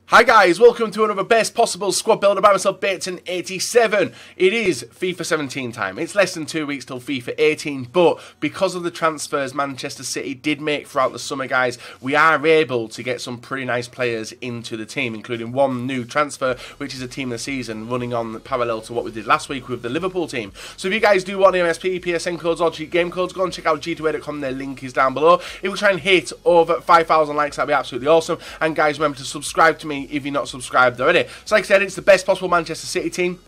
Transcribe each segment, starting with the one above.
Hi guys, welcome to another best possible squad builder by myself, Bateson87. It is FIFA 17 time. It's less than 2 weeks till FIFA 18, but because of the transfers Manchester City did make throughout the summer, guys, we are able to get some pretty nice players into the team, including one new transfer, which is a team of the season, running on parallel to what we did last week with the Liverpool team. So if you guys do want MSP, PSN codes or cheat game codes, go and check out g2a.com, their link is down below. If we try and hit over 5,000 likes, that'd be absolutely awesome. And guys, remember to subscribe to me if you're not subscribed already. So like I said, it's the best possible Manchester City team.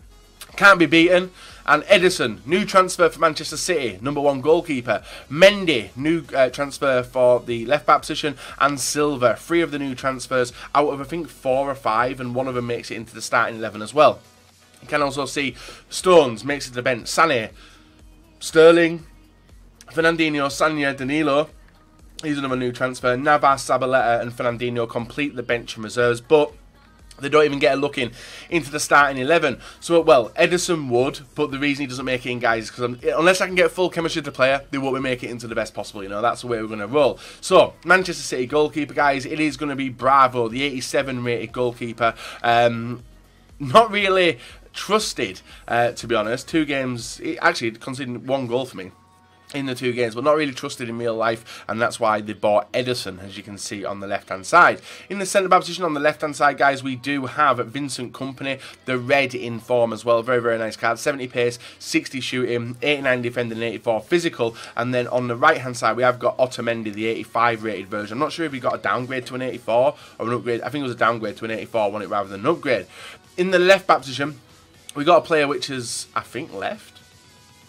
Can't be beaten. And Ederson, new transfer for Manchester City, #1 goalkeeper. Mendy, new transfer for the left back position. And Silva, 3 of the new transfers out of I think 4 or 5, and one of them makes it into the starting 11 as well. You can also see Stones makes it to the bench. Sané, Sterling, Fernandinho, Sanya, Danilo. He's another new transfer. Navas, Zabaleta and Fernandinho complete the bench and reserves, but they don't even get a look into the starting 11. So, well, Ederson would, but the reason he doesn't make it in, guys, is because unless I can get full chemistry with the player, they won't make it into the best possible, you know. That's the way we're going to roll. So, Manchester City goalkeeper, guys, it is going to be Bravo, the 87 rated goalkeeper. Not really trusted, to be honest. 2 games, actually conceding 1 goal for me in the 2 games, but not really trusted in real life, and that's why they bought Ederson, as you can see on the left hand side. In the centre back position on the left hand side, guys, we do have Vincent Kompany, the red in form as well. Very, very nice card. 70 pace, 60 shooting, 89 defending, 84 physical. And then on the right hand side, we have got Otamendi, the 85 rated version. I'm not sure if he got a downgrade to an 84 or an upgrade. I think it was a downgrade to an 84. I want it rather than an upgrade. In the left back position, we got a player which is, I think, left.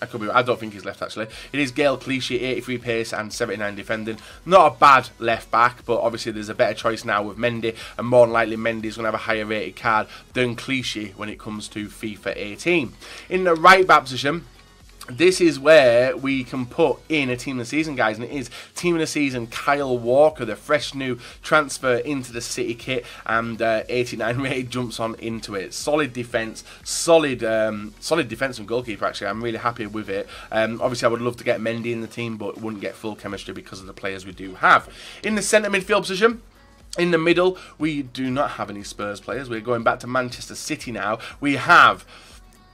I don't think he's left, actually. It is Gael Clichy, 83 pace and 79 defending. Not a bad left back, but obviously there's a better choice now with Mendy, and more than likely Mendy's going to have a higher rated card than Clichy when it comes to FIFA 18. In the right back position, this is where we can put in a team of the season, guys, and it is team of the season Kyle Walker, the fresh new transfer into the City kit, and 89 rated jumps on into it. Solid defense, solid defense and goalkeeper. Actually, I'm really happy with it. Obviously, I would love to get Mendy in the team, but wouldn't get full chemistry because of the players we do have in the centre midfield position. In the middle, we do not have any Spurs players. We're going back to Manchester City now. We have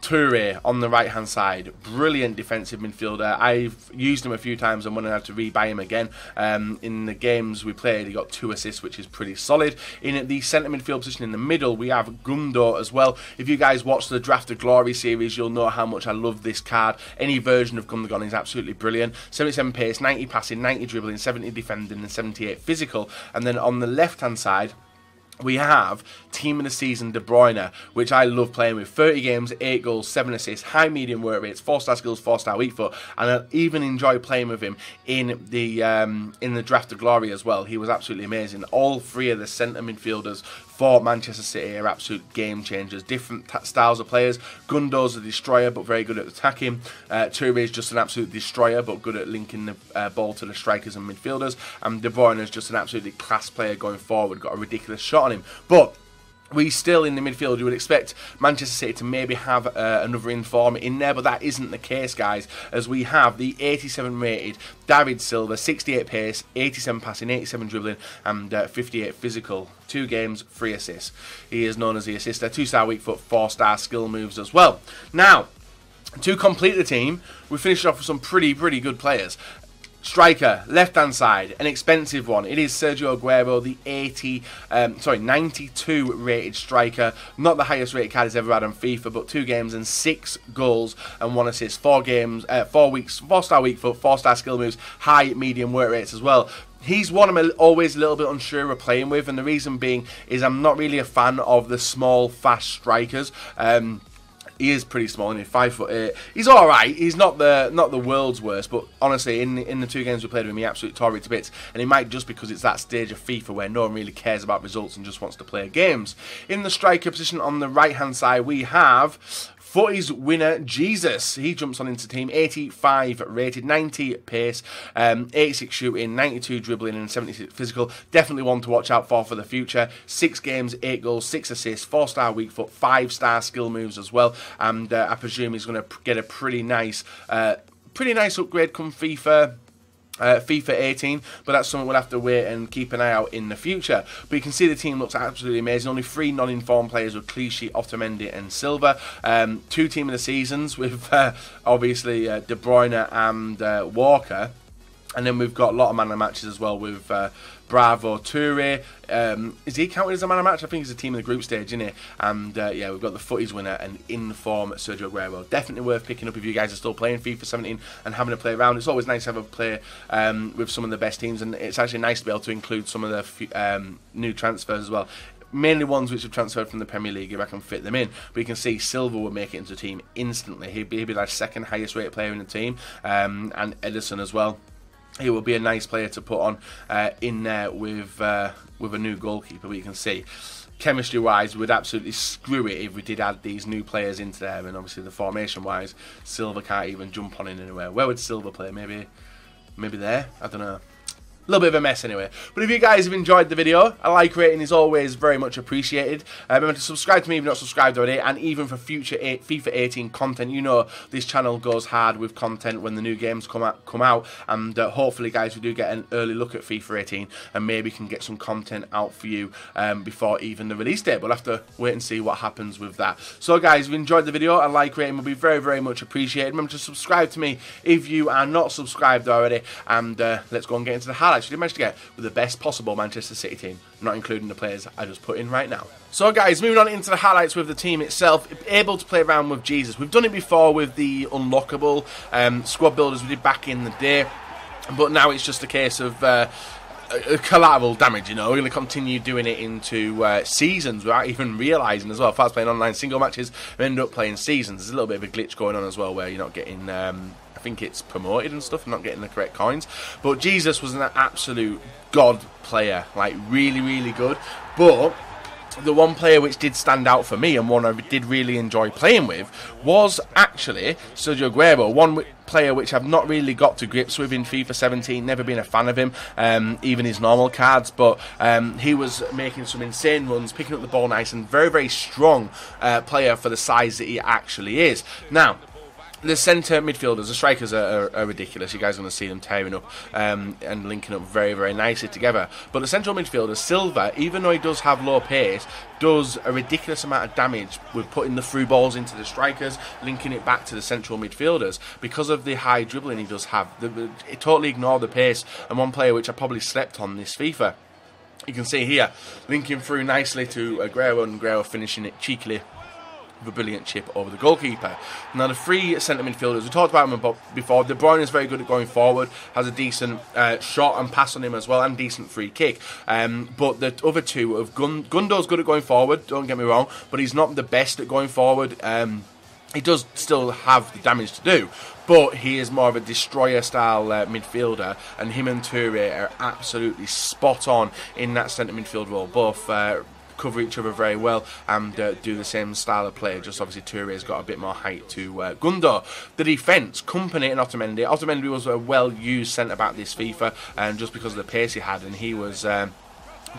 Toure on the right hand side, brilliant defensive midfielder. I've used him a few times and when I have to rebuy him again. In the games we played, he got 2 assists, which is pretty solid. In the centre midfield position in the middle, we have Gundo as well. If you guys watch the Draft of Glory series, you'll know how much I love this card. Any version of Gundogan is absolutely brilliant. 77 pace, 90 passing, 90 dribbling, 70 defending and 78 physical. And then on the left hand side, we have team of the season De Bruyne, which I love playing with. 30 games, 8 goals, 7 assists, high medium work rates, 4-star skills, 4-star weak foot, and I even enjoy playing with him in the Draft of Glory as well. He was absolutely amazing. All 3 of the centre midfielders for Manchester City are absolute game changers. Different styles of players. Gundo's a destroyer, but very good at attacking. Toure is just an absolute destroyer, but good at linking the ball to the strikers and midfielders. And De Bruyne is just an absolutely class player going forward. Got a ridiculous shot on him. But we still, in the midfield, you would expect Manchester City to maybe have another informer in there, but that isn't the case, guys, as we have the 87 rated David Silva, 68 pace, 87 passing, 87 dribbling, and 58 physical. 2 games, 3 assists. He is known as the assister. 2-star weak foot, 4-star skill moves as well. Now, to complete the team, we finished off with some pretty good players. Striker, left-hand side, an expensive one. It is Sergio Aguero, the 92 rated striker. Not the highest rated card he's ever had on FIFA, but 2 games and 6 goals and 1 assist. 4 games, 4 weeks, 4-star weak foot, 4-star skill moves, high, medium work rates as well. He's one I'm always a little bit unsure of playing with, and the reason being is I'm not really a fan of the small, fast strikers. He is pretty small, and he's 5'8". He's all right. He's not the world's worst, but honestly, in the 2 games we played with him, he absolutely tore it to bits. And it might just because it's that stage of FIFA where no one really cares about results and just wants to play games. In the striker position on the right hand side, we have FUTTIES winner Jesus. He jumps on into team, 85 rated, 90 pace, 86 shooting, 92 dribbling and 76 physical. Definitely one to watch out for the future. 6 games, 8 goals, 6 assists, 4-star weak foot, 5-star skill moves as well. And I presume he's going to get a pretty nice upgrade come FIFA FIFA 18, but that's something we'll have to wait and keep an eye out in the future. But you can see the team looks absolutely amazing. Only 3 non-informed players with Clichy, Otamendi and Silva. 2 team of the seasons with obviously De Bruyne and Walker. And then we've got a lot of man of the matches as well with Bravo, Toure. Is he counted as a man of match? I think he's a team in the group stage, isn't he? And yeah, we've got the FUTTIES winner and in-form Sergio Aguero. Definitely worth picking up if you guys are still playing FIFA 17 and having a play around. It's always nice to have a play with some of the best teams, and it's actually nice to be able to include some of the new transfers as well. Mainly ones which have transferred from the Premier League, if I can fit them in. But you can see Silva will make it into the team instantly. He'd be like second highest rated player in the team, and Edison as well. He will be a nice player to put on in there with a new goalkeeper. But you can see, chemistry-wise, we'd absolutely screw it if we did add these new players into there. And obviously, the formation-wise, Silva can't even jump on in anywhere. Where would Silva play? Maybe there? I don't know. A little bit of a mess anyway. But if you guys have enjoyed the video, a like rating is always very much appreciated. Remember to subscribe to me if you're not subscribed already, and even for future FIFA 18 content. You know this channel goes hard with content when the new games come out, and hopefully guys we do get an early look at FIFA 18 and maybe can get some content out for you before even the release date. We'll have to wait and see what happens with that. So guys, if you enjoyed the video, a like rating will be very, very much appreciated. Remember to subscribe to me if you are not subscribed already, and let's go and get into the highlights we did manage to get with the best possible Manchester City team, not including the players I just put in right now. So guys, moving on into the highlights with the team itself, able to play around with Jesus. We've done it before with the unlockable squad builders we did back in the day, but now it's just a case of collateral damage. You know, we're going to continue doing it into seasons without even realising as well. If I was playing online single matches, we end up playing seasons. There's a little bit of a glitch going on as well where you're not getting I think it's promoted and stuff, not getting the correct coins. But Jesus was an absolute god player, like really, really good. But the one player which did stand out for me and one I did really enjoy playing with was actually Sergio Aguero. One player which I've not really got to grips with in FIFA 17, never been a fan of him, even his normal cards, but he was making some insane runs, picking up the ball nice, and very, very strong player for the size that he actually is. Now, the centre midfielders, the strikers are ridiculous. You guys are going to see them tearing up and linking up very, very nicely together. But the central midfielder, Silva, even though he does have low pace, does a ridiculous amount of damage with putting the through balls into the strikers, linking it back to the central midfielders. Because of the high dribbling he does have, it totally ignored the pace. And one player which I probably slept on this FIFA, you can see here, linking through nicely to Aguero, and Aguero finishing it cheekily with a brilliant chip over the goalkeeper. Now the 3 centre midfielders, we talked about them before. De Bruyne is very good at going forward, has a decent shot and pass on him as well, and decent free kick. But the other 2 of Gundo's good at going forward, don't get me wrong, but he's not the best at going forward. He does still have the damage to do, but he is more of a destroyer style midfielder, and him and Toure are absolutely spot on in that centre midfield role. Both cover each other very well and do the same style of play. Just obviously Toure's got a bit more height to Gundo. The defence, Company and Otamendi. Otamendi was a well-used centre-back this FIFA, and just because of the pace he had, and he was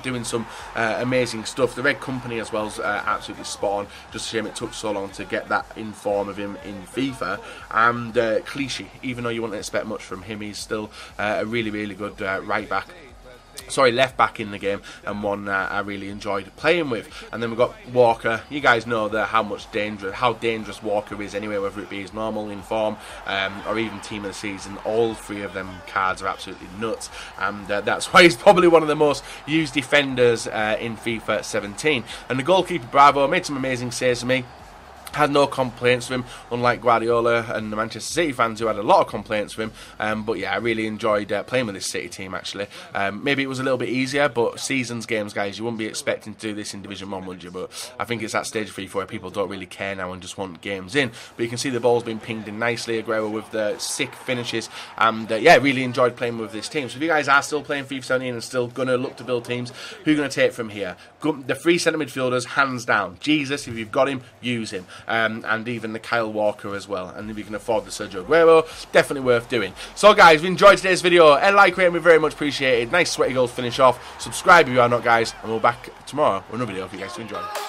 doing some amazing stuff. The red Company as well is absolutely spot on. Just a shame it took so long to get that in form of him in FIFA. And Clichy, even though you wouldn't expect much from him, he's still a really, really good left back in the game, and one I really enjoyed playing with. And then we've got Walker. You guys know how dangerous Walker is anyway, whether it be his normal in form or even team of the season. All 3 of them cards are absolutely nuts, and that's why he's probably one of the most used defenders in FIFA 17. And the goalkeeper, Bravo, made some amazing saves for me. Had no complaints with him, unlike Guardiola and the Manchester City fans who had a lot of complaints with him. But yeah, I really enjoyed playing with this City team actually. Maybe it was a little bit easier, but seasons games, guys, you wouldn't be expecting to do this in Division 1, would you? But I think it's that stage of FIFA where people don't really care now and just want games in. But you can see the ball's been pinged in nicely, Aguero with the sick finishes, and yeah, really enjoyed playing with this team. So if you guys are still playing FIFA 17 and still going to look to build teams, who are you going to take from here? The 3 centre midfielders, hands down. Jesus, if you've got him, use him. And even the Kyle Walker as well. And if you can afford the Sergio Aguero, definitely worth doing. So guys, if you enjoyed today's video, a like rating would be very much appreciated. Nice sweaty goals finish off. Subscribe if you are not, guys, and we'll be back tomorrow with another video for you guys to enjoy.